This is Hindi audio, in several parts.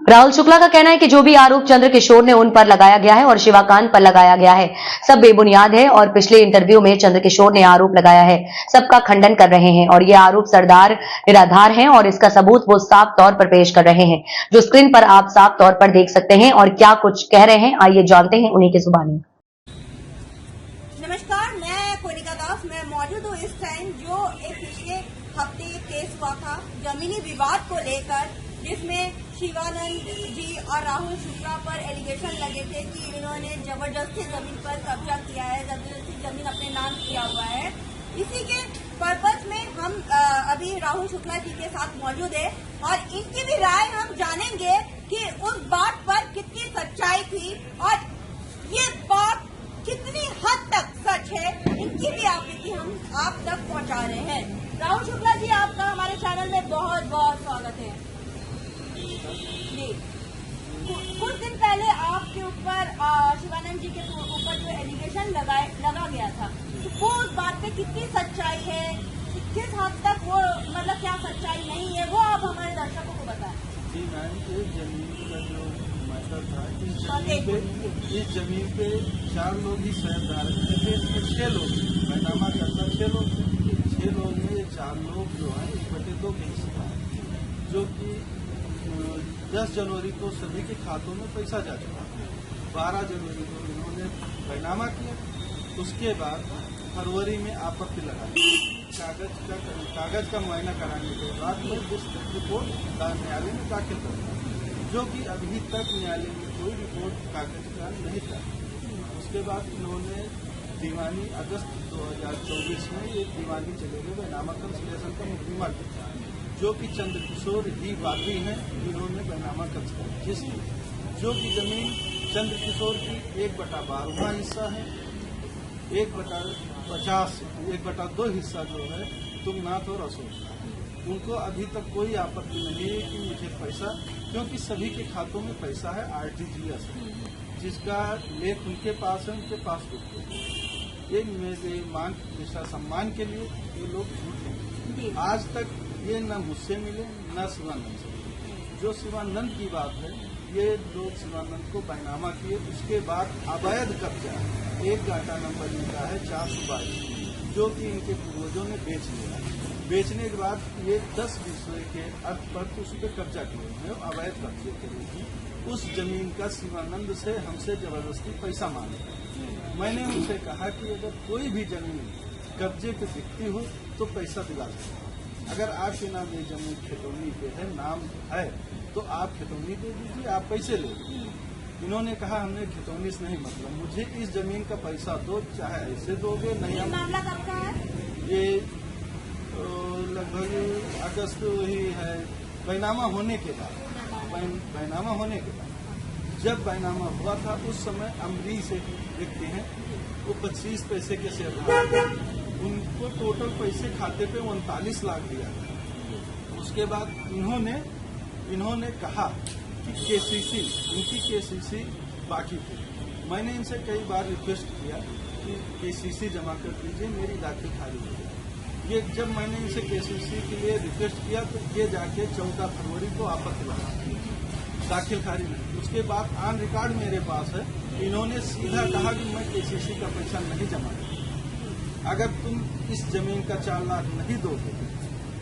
राहुल शुक्ला का कहना है कि जो भी आरोप चंद्रकिशोर ने उन पर लगाया गया है और शिवाकांत पर लगाया गया है सब बेबुनियाद है और पिछले इंटरव्यू में चंद्रकिशोर ने आरोप लगाया है सबका खंडन कर रहे हैं और ये आरोप सरदार निराधार हैं और इसका सबूत वो साफ तौर पर पेश कर रहे हैं जो स्क्रीन पर आप साफ तौर पर देख सकते हैं और क्या कुछ कह रहे हैं आइए जानते हैं उन्हीं की जुबानी। नमस्कार, मैं कोनिका दास। मैं मौजूद हूँ इस टाइम जो एक पिछले हफ्ते एक केस हुआ था जमीनी विवाद को लेकर, जिसमें शिवानंद जी और राहुल शुक्ला पर एलिगेशन लगे थे कि इन्होंने जबरदस्ती जमीन पर कब्जा किया है, जबरदस्ती जमीन अपने नाम किया हुआ है। इसी के पर्पज में हम अभी राहुल शुक्ला जी के साथ मौजूद है और इनकी भी राय हम जानेंगे कि उस बात पर कितनी सच्चाई थी और ये बात कितनी हद तक सच है, इनकी भी आपत्ति हम आप तक पहुंचा रहे हैं। राहुल शुक्ला जी, आपका हमारे चैनल में बहुत बहुत स्वागत है जी। कुछ दिन पहले आपके ऊपर शिवानंद जी के ऊपर जो एलिगेशन लगा गया था, तो वो उस बात पे कितनी सच्चाई है, किस हद तक वो मतलब क्या सच्चाई नहीं है, वो आप हमारे दर्शकों को बताएं। जी मैम, इस जमीन का जो मैटर था, इस जमीन पे 4 लोग ही शेयरधारक थे। इसमें 6 लोग बैनामा करता 6 लोग थे। 6 लोग में ये 4 लोग जो है 1/2 के हिस्सा है, जो कि 10 जनवरी को सभी के खातों में पैसा जा चुका है। 12 जनवरी को इन्होंने बैनामा किया। उसके बाद फरवरी में आपत्ति लगाई। कागज का मुआयना कराने के बाद में विस्तृत रिपोर्ट न्यायालय में दाखिल कर दिया, जो कि अभी तक न्यायालय में कोई रिपोर्ट कागज का नहीं था। उसके बाद इन्होंने दीवानी अगस्त 2024 में एक दीवानी चले गए बैनामा कंसलेशन का मुकदमा किया, जो कि चंद्रकिशोर ही बाकी हैं जिन्होंने बैनामा कंसलेशन, जिसमें जो कि जमीन चंद्रकिशोर की 1/12वां हिस्सा है, 1/50 1/2 हिस्सा जो है तुंगनाथ और अशोक। उनको अभी तक कोई आपत्ति नहीं है कि मुझे पैसा, क्योंकि सभी के खातों में पैसा है RTGS है, जिसका लेख उनके पास है, उनके पास एक मेरे मांग दिशा सम्मान के लिए ये लोग झूठ। आज तक ये न मुझसे मिले न शिवानंद से। जो शिवानंद की बात है, ये लोग शिवानंद को बैनामा किए, उसके बाद अवैध कब्जा एक गाटा नंबर लिखा है 422, जो कि इनके पूर्वजों ने बेच लिया। बेचने के बाद ये 10 विषय के अर्थ पर उस पर कब्जा किए हैं, अवैध कब्जे के लिए। उस जमीन का शिवानंद से हमसे जबरदस्ती पैसा मांगे। मैंने उनसे कहा कि अगर कोई भी जमीन कब्जे पे दिखती हो तो पैसा दिला सकते। अगर आपके नाम ये जमीन खेतौनी पे है, नाम है, तो आप खेतौनी दे दीजिए, आप पैसे ले लीजिए। इन्होंने कहा हमने खेतौनी से नहीं मतलब, मुझे इस जमीन का पैसा दो, चाहे ऐसे दोगे नहीं। मामला कब का है? ये लगभग अगस्त ही है, बैनामा होने के बाद। बैनामा होने के बाद जब बैनामा हुआ था उस समय अमरीश एक व्यक्ति हैं, वो 25 पैसे के शेयरधारक थे। उनको टोटल पैसे खाते पे 39 लाख दिया था। उसके बाद इन्होंने कहा कि KCC, उनकी KCC बाकी थी। मैंने इनसे कई बार रिक्वेस्ट किया कि KCC जमा कर दीजिए, मेरी दाखिल खारिज हो जाए। ये जब मैंने इनसे KCC के लिए रिक्वेस्ट किया तो ये जाके 14 फरवरी को आपत्ति लगा, दाखिल खारिज नहीं। उसके बाद ऑन रिकॉर्ड मेरे पास है, इन्होंने सीधा कहा कि मैं KCC का पैसा नहीं जमा करूंगा। अगर तुम इस जमीन का 4 लाख नहीं दोगे,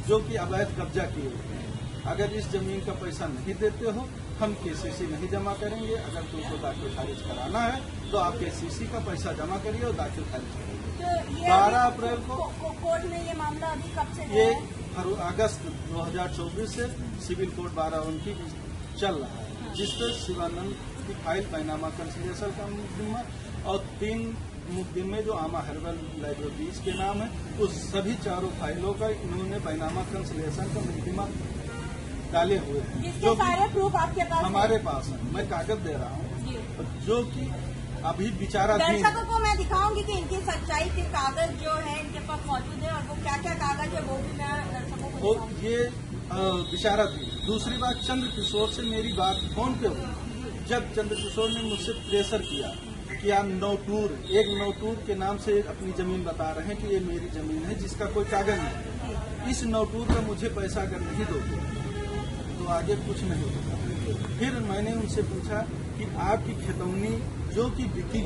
जो कि अवैध कब्जा किए हुए हैं, अगर इस जमीन का पैसा नहीं देते हो, हम KCC नहीं जमा करेंगे। अगर तुमको दाखिल खारिज कराना है तो आप KCC का पैसा जमा करिए और दाखिल खारिज करिए। 12 अप्रैल को कोर्ट में ये मामला अभी कब से ये अगस्त 2024 से सिविल कोर्ट 12 उनकी चल रहा है, जिस पर शिवानंद की फाइल बैनामा कंसलेशन का मुकदमा और 3 मुकदमे जो आमा हर्बल लाइब्रेरीज के नाम है, उस सभी 4 फाइलों का इन्होंने बैनामा कंसलेशन का मुकदमा डाले हुए हैं। जो सारे प्रूफ आपके पास हमारे पास है, मैं कागज दे रहा हूँ, जो कि अभी विचाराधीन। दर्शकों को मैं दिखाऊंगी कि इनकी सच्चाई के कागज जो है इनके पास मौजूद है और वो क्या क्या कागज है वो भी मैं दर्शकों को दिखाऊंगी। ये विचाराधीन। दूसरी बात, चंद्रकिशोर से मेरी बात फोन पे हुई, जब चंद्रकिशोर ने मुझसे प्रेशर किया कि आप एक नौटूर के नाम से अपनी जमीन बता रहे हैं कि ये मेरी जमीन है जिसका कोई कागज नहीं, इस नौटूर का मुझे पैसा अगर नहीं दोगे तो आगे कुछ नहीं होगा। फिर मैंने उनसे पूछा कि आपकी खेतौनी जो कि बिकी,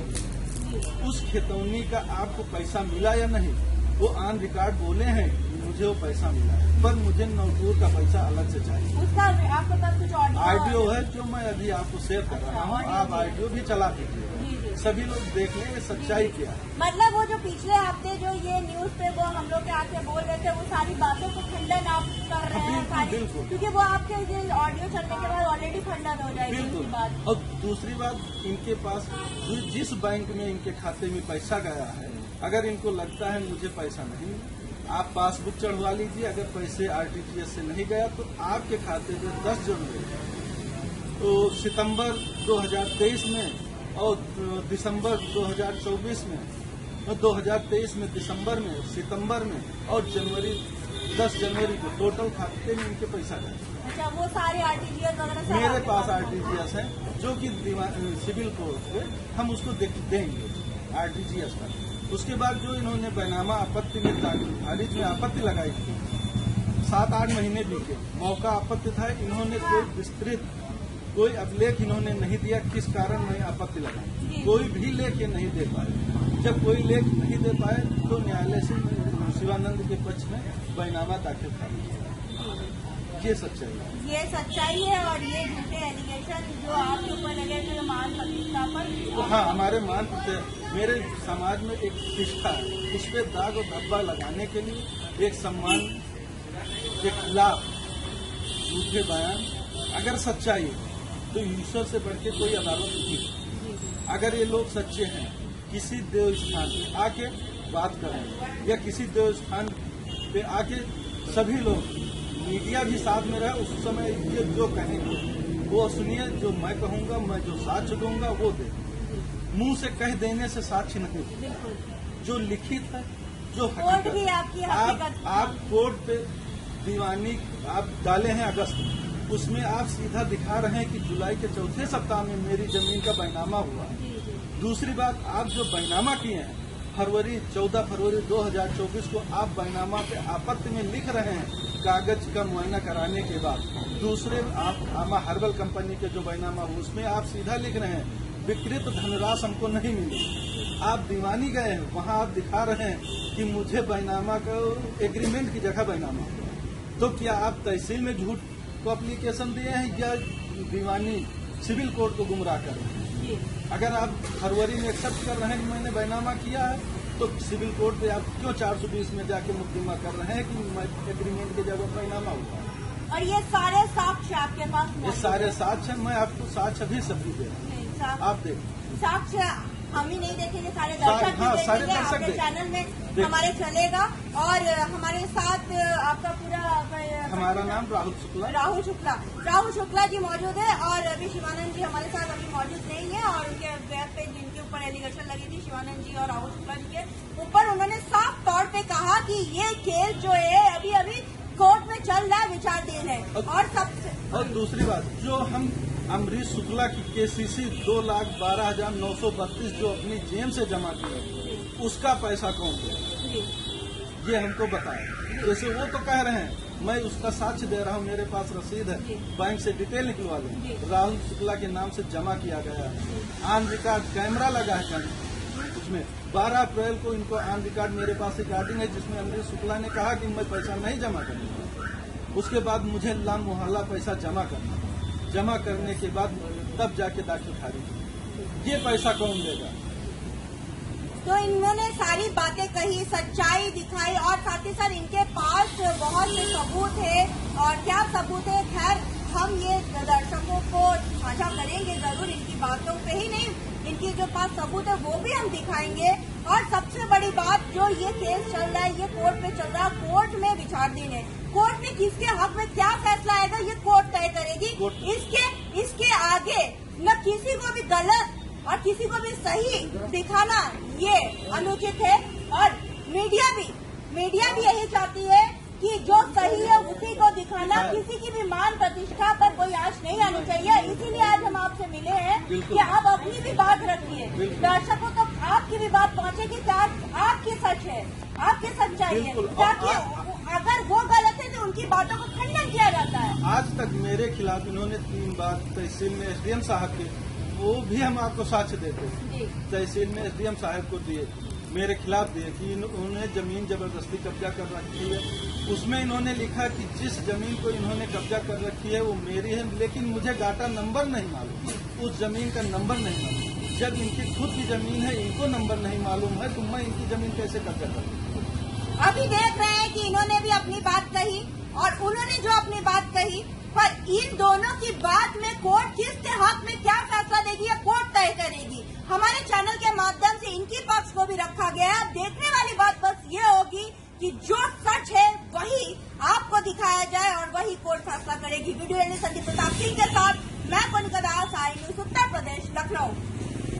उस खेतौनी का आपको पैसा मिला या नहीं। वो ऑन रिकॉर्ड बोले हैं मुझे वो पैसा मिला है, पर मुझे नौटूर का पैसा अलग से चाहिए। उसका आपके पास कुछ ऑडियो है जो मैं अभी आपको शेयर कर रहा हूँ, आप ऑडियो भी चला दीजिए, सभी लोग देख लें सच्चाई क्या है। मतलब वो जो पिछले हफ्ते जो ये न्यूज पे वो हम लोग के आके बोल रहे थे, वो सारी बातों को खंडन आप कर रहे हैं सारी, क्योंकि वो आपके ये ऑडियो चलने के बाद ऑलरेडी खंडन हो जाएगी उनकी बात। और दूसरी बात, इनके पास जिस बैंक में इनके खाते में पैसा गया है, अगर इनको लगता है मुझे पैसा नहीं, आप पासबुक चढ़वा लीजिए। अगर पैसे आरटीजीएस से नहीं गया तो आपके खाते में 10 जनवरी तो सितंबर 2023 में और दिसंबर 2024 में और 2023 में दिसंबर में, सितंबर में और जनवरी 10 जनवरी को टोटल खाते में इनके पैसा गया। अच्छा, वो सारे आरटीजीएस वगैरह मेरे पास आरटीजीएस है जो कि सिविल कोर्ट पे हम उसको देंगे आरटीजीएस का। उसके बाद जो इन्होंने बैनामा आपत्ति में खारिज में आपत्ति लगाई थी, 7-8 महीने बीते, मौका आपत्ति था, इन्होंने कोई विस्तृत कोई अभिलेख इन्होंने नहीं दिया किस कारण मैं आपत्ति लगाई। कोई भी लेख ये नहीं दे पाए। जब कोई लेख नहीं दे पाए तो न्यायालय से शिवानंद के पक्ष में बैनामा दाखिल कर ये सच्चाई है। ये सच्चाई है और ये झूठे एलिगेशन जो आपके ऊपर लगे थे मान प्रतिष्ठा पर। हाँ, हमारे मान मेरे समाज में एक प्रतिष्ठा है, उस पर दाग और धब्बा लगाने के लिए एक सम्मान के खिलाफ झूठे बयान, अगर सच्चाई है तो ईश्वर से बढ़ के कोई अदालत नहीं है। अगर ये लोग सच्चे हैं, किसी देव स्थान पे आके बात करें या किसी देव स्थान पे आके सभी लोग मीडिया भी साथ में रहे, उस समय ये जो कहेंगे वो सुनिए, जो मैं कहूंगा, मैं जो साक्ष्य दूंगा वो दे। मुंह से कह देने से साक्ष्य नहीं, जो लिखित है, जो कोर्ट भी आपकी आप कोर्ट पे दीवानी आप डाले हैं अगस्त में, उसमें आप सीधा दिखा रहे हैं कि जुलाई के चौथे सप्ताह में मेरी जमीन का बैनामा हुआ। दूसरी बात, आप जो बैनामा किए हैं 14 फरवरी 2024 को आप बैनामा पे आपत्ति में लिख रहे हैं कागज का मुआयना कराने के बाद। दूसरे आप आमा हर्बल कंपनी के जो बैनामा हो उसमें आप सीधा लिख रहे हैं विकृत धनराशि हमको नहीं मिली। आप दीवानी गए हैं, वहां आप दिखा रहे हैं कि मुझे बैनामा का एग्रीमेंट की जगह बैनामा। तो क्या आप तहसील में झूठ को एप्लीकेशन दिए हैं या दीवानी सिविल कोर्ट को गुमराह कर रहे हैं? अगर आप फरवरी में एक्सेप्ट कर रहे हैं कि मैंने बैनामा किया है, तो सिविल कोर्ट पे आप क्यों 420 में जाके मुकदमा कर रहे हैं कि मैं एग्रीमेंट की जगह बैनामा हुआ? और ये सारे साक्ष्य आपके पास? ये सारे साक्ष्य मैं आपको साक्ष्य भी सभी दे रहा हूँ, आप देखिए। साक्ष्य हम ही नहीं देखेंगे, सारे दर्शक भी देखेंगे, आपके चैनल में हमारे चलेगा। और हमारे साथ आपका पूरा हमारा नाम राहुल शुक्ला जी मौजूद है। और अभी शिवानंद जी हमारे साथ अभी मौजूद नहीं है, और उनके वेब पे जिनके ऊपर एलिगेशन लगी थी शिवानंद जी और राहुल शुक्ला जी के ऊपर, उन्होंने साफ तौर पे कहा कि ये केस जो है अभी अभी कोर्ट में चल रहा है, विचाराधीन है। और दूसरी बात, जो हम अमरीश शुक्ला की केसीसी 2,12,932 जो अपनी जेब से जमा की है, उसका पैसा कौन दे, ये हमको बताए। जैसे वो तो कह रहे हैं, मैं उसका साक्ष्य दे रहा हूँ, मेरे पास रसीद है, बैंक से डिटेल निकलवा लें। राहुल शुक्ला के नाम से जमा किया गया है, ऑन रिकॉर्ड कैमरा लगा है उसमें। 12 अप्रैल को इनको ऑन रिकॉर्ड मेरे पास रिकॉर्डिंग है जिसमें अमरीश शुक्ला ने कहा कि मैं पैसा नहीं जमा करूंगा। उसके बाद मुझे लाम मुहल्ला पैसा जमा करने के बाद तब जाके दाखिल खारिज। ये पैसा कौन देगा? तो इन्होंने सारी बातें कही, सच्चाई दिखाई, और साथ ही साथ इनके पास बहुत से सबूत है। और क्या सबूत है, खैर हम ये दर्शकों को साझा करेंगे जरूर, इनकी बातों पे ही नहीं, इनके जो पास सबूत है वो भी हम दिखाएंगे। और सबसे बड़ी बात, जो ये केस चल रहा है, ये कोर्ट में चल रहा है, कोर्ट में विचाराधीन है। कोर्ट में किसके हक में क्या फैसला आएगा ये कोर्ट तय करेगी। इसके आगे न किसी को भी गलत और किसी को भी सही दिखाना ये अनुचित है। और मीडिया भी यही चाहती है कि जो सही है उसी को दिखाना, किसी की भी मान प्रतिष्ठा पर कोई आंच नहीं आनी चाहिए। इसीलिए आज हम आपसे मिले हैं कि आप अपनी भी बात रखिए, दर्शकों तक आपकी भी बात पहुंचे कि क्या आपकी सच है, आपकी सच्चाई है, ताकि अगर वो गलत है तो उनकी बातों का खंडन किया जाता है। आज तक मेरे खिलाफ इन्होंने 3 बार तहसील में एसडीएम साहब के, वो भी हम आपको साक्ष्य देते हैं, जी तहसील में एसडीएम साहब को दिए, मेरे खिलाफ दिए कि इन्होंने जमीन जबरदस्ती कब्जा कर रखी है। उसमें इन्होंने लिखा कि जिस जमीन को इन्होंने कब्जा कर रखी है वो मेरी है, लेकिन मुझे गाटा नंबर नहीं मालूम, उस जमीन का नंबर नहीं मालूम। जब इनकी खुद की जमीन है, इनको नंबर नहीं मालूम है, तो मैं इनकी जमीन कैसे कब्जा करूँ? अभी देख रहे हैं कि इन्होंने भी अपनी बात कही और उन्होंने जो अपनी बात कही, पर इन दोनों की बात में कोर्ट किसके हक में क्या फैसला देगी या कोर्ट तय करेगी। हमारे चैनल के माध्यम से इनकी पक्ष को भी रखा गया है। देखने वाली बात बस ये होगी कि जो सच है वही आपको दिखाया जाए और वही कोर्ट फैसला करेगी। वीडियो जर्नलिस्ट संदीप प्रताप सिंह के साथ मैं कोनिका दास, आई न्यूज़ उत्तर प्रदेश, लखनऊ।